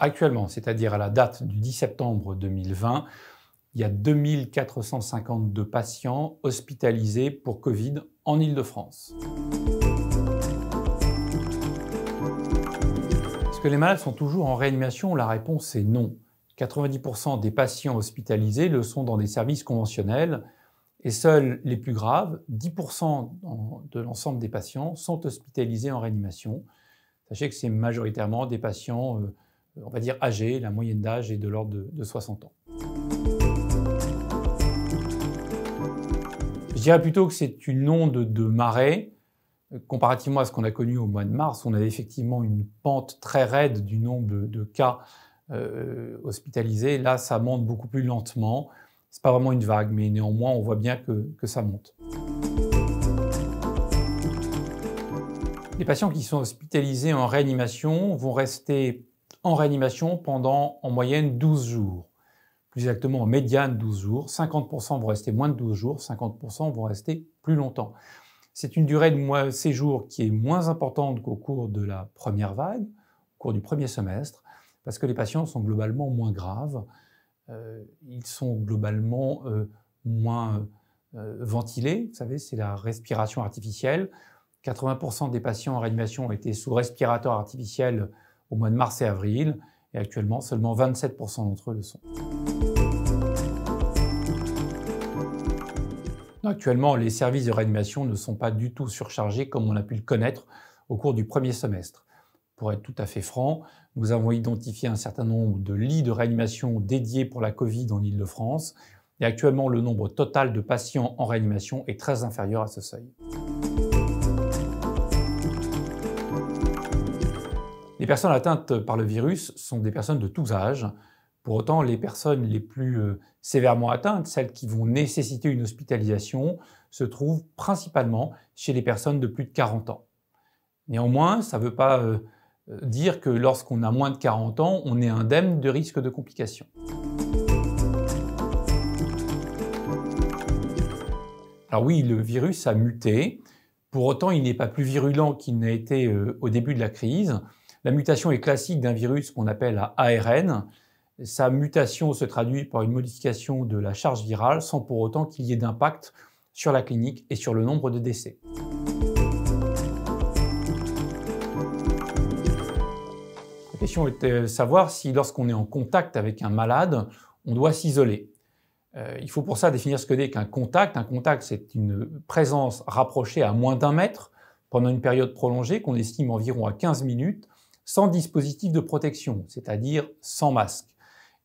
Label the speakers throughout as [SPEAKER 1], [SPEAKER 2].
[SPEAKER 1] Actuellement, c'est-à-dire à la date du 10 septembre 2020, il y a 2452 patients hospitalisés pour Covid en Île-de-France. Est-ce que les malades sont toujours en réanimation? La réponse est non. 90% des patients hospitalisés le sont dans des services conventionnels et seuls les plus graves, 10% de l'ensemble des patients, sont hospitalisés en réanimation. Sachez que c'est majoritairement des patients, on va dire âgés, la moyenne d'âge est de l'ordre de 60 ans. Je dirais plutôt que c'est une onde de marée. Comparativement à ce qu'on a connu au mois de mars, on avait effectivement une pente très raide du nombre de cas hospitalisés. Là, ça monte beaucoup plus lentement. Ce n'est pas vraiment une vague, mais néanmoins, on voit bien que ça monte. Les patients qui sont hospitalisés en réanimation vont rester en réanimation pendant en moyenne 12 jours. Plus exactement en médiane 12 jours. 50% vont rester moins de 12 jours, 50% vont rester plus longtemps. C'est une durée de séjour qui est moins importante qu'au cours de la première vague, au cours du premier semestre, parce que les patients sont globalement moins graves, ils sont globalement moins ventilés. Vous savez, c'est la respiration artificielle. 80% des patients en réanimation ont été sous respirateur artificiel au mois de mars et avril, et actuellement, seulement 27% d'entre eux le sont. Actuellement, les services de réanimation ne sont pas du tout surchargés comme on a pu le connaître au cours du premier semestre. Pour être tout à fait franc, nous avons identifié un certain nombre de lits de réanimation dédiés pour la Covid en Île-de-France, et actuellement, le nombre total de patients en réanimation est très inférieur à ce seuil. Les personnes atteintes par le virus sont des personnes de tous âges. Pour autant, les personnes les plus sévèrement atteintes, celles qui vont nécessiter une hospitalisation, se trouvent principalement chez les personnes de plus de 40 ans. Néanmoins, ça ne veut pas dire que lorsqu'on a moins de 40 ans, on est indemne de risque de complications. Alors oui, le virus a muté. Pour autant, il n'est pas plus virulent qu'il n'a été au début de la crise. La mutation est classique d'un virus qu'on appelle à ARN. Sa mutation se traduit par une modification de la charge virale sans pour autant qu'il y ait d'impact sur la clinique et sur le nombre de décès. La question est de savoir si lorsqu'on est en contact avec un malade, on doit s'isoler. Il faut pour ça définir ce que n'est qu'un contact. Un contact, c'est une présence rapprochée à moins d'1 mètre pendant une période prolongée qu'on estime environ à 15 minutes, sans dispositif de protection, c'est-à-dire sans masque.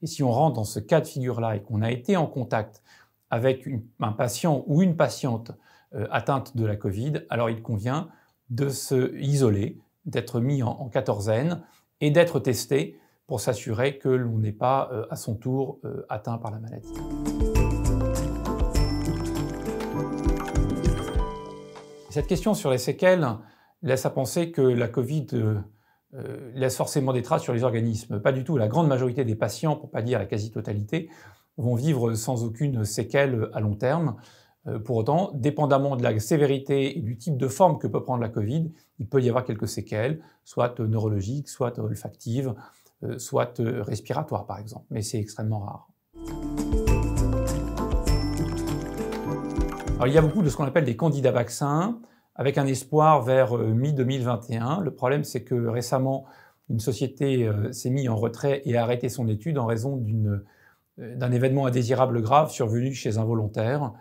[SPEAKER 1] Et si on rentre dans ce cas de figure-là et qu'on a été en contact avec un patient ou une patiente atteinte de la Covid, alors il convient de se isoler, d'être mis en quatorzaine et d'être testé pour s'assurer que l'on n'est pas à son tour atteint par la maladie. Cette question sur les séquelles laisse à penser que la Covid laisse forcément des traces sur les organismes. Pas du tout. La grande majorité des patients, pour ne pas dire la quasi-totalité, vont vivre sans aucune séquelle à long terme. Pour autant, dépendamment de la sévérité et du type de forme que peut prendre la Covid, il peut y avoir quelques séquelles, soit neurologiques, soit olfactives, soit respiratoires par exemple. Mais c'est extrêmement rare. Alors, il y a beaucoup de ce qu'on appelle des candidats vaccins, avec un espoir vers mi-2021. Le problème, c'est que récemment, une société s'est mise en retrait et a arrêté son étude en raison d'un événement indésirable grave survenu chez un volontaire.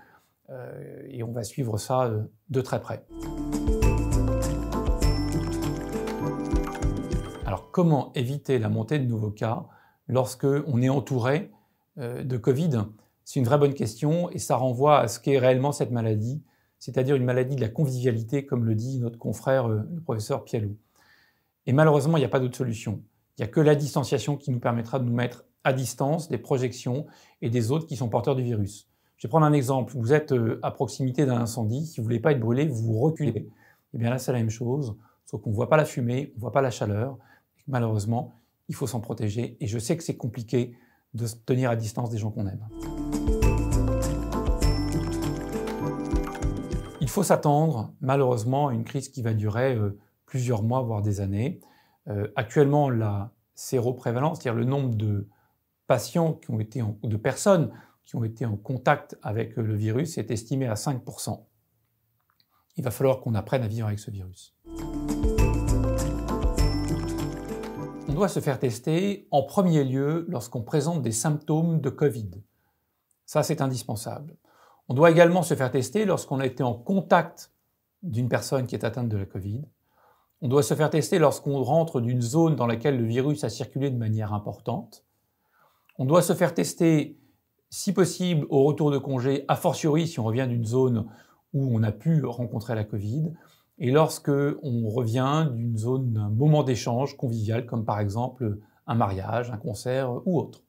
[SPEAKER 1] Et on va suivre ça de très près. Alors, comment éviter la montée de nouveaux cas lorsqu'on est entouré de Covid? C'est une vraie bonne question et ça renvoie à ce qu'est réellement cette maladie, c'est-à-dire une maladie de la convivialité, comme le dit notre confrère, le professeur Pialou. Et malheureusement, il n'y a pas d'autre solution. Il n'y a que la distanciation qui nous permettra de nous mettre à distance des projections et des autres qui sont porteurs du virus. Je vais prendre un exemple. Vous êtes à proximité d'un incendie. Si vous ne voulez pas être brûlé, vous reculez. Et bien là, c'est la même chose, sauf qu'on ne voit pas la fumée, on ne voit pas la chaleur. Et que malheureusement, il faut s'en protéger. Et je sais que c'est compliqué de se tenir à distance des gens qu'on aime. Il faut s'attendre, malheureusement, à une crise qui va durer plusieurs mois, voire des années. Actuellement, la séroprévalence, c'est-à-dire le nombre de patients qui ont été ou de personnes qui ont été en contact avec le virus est estimé à 5%. Il va falloir qu'on apprenne à vivre avec ce virus. On doit se faire tester en premier lieu lorsqu'on présente des symptômes de Covid. Ça, c'est indispensable. On doit également se faire tester lorsqu'on a été en contact d'une personne qui est atteinte de la Covid. On doit se faire tester lorsqu'on rentre d'une zone dans laquelle le virus a circulé de manière importante. On doit se faire tester, si possible, au retour de congé, a fortiori si on revient d'une zone où on a pu rencontrer la Covid, et lorsque on revient d'une zone, d'un moment d'échange convivial, comme par exemple un mariage, un concert ou autre.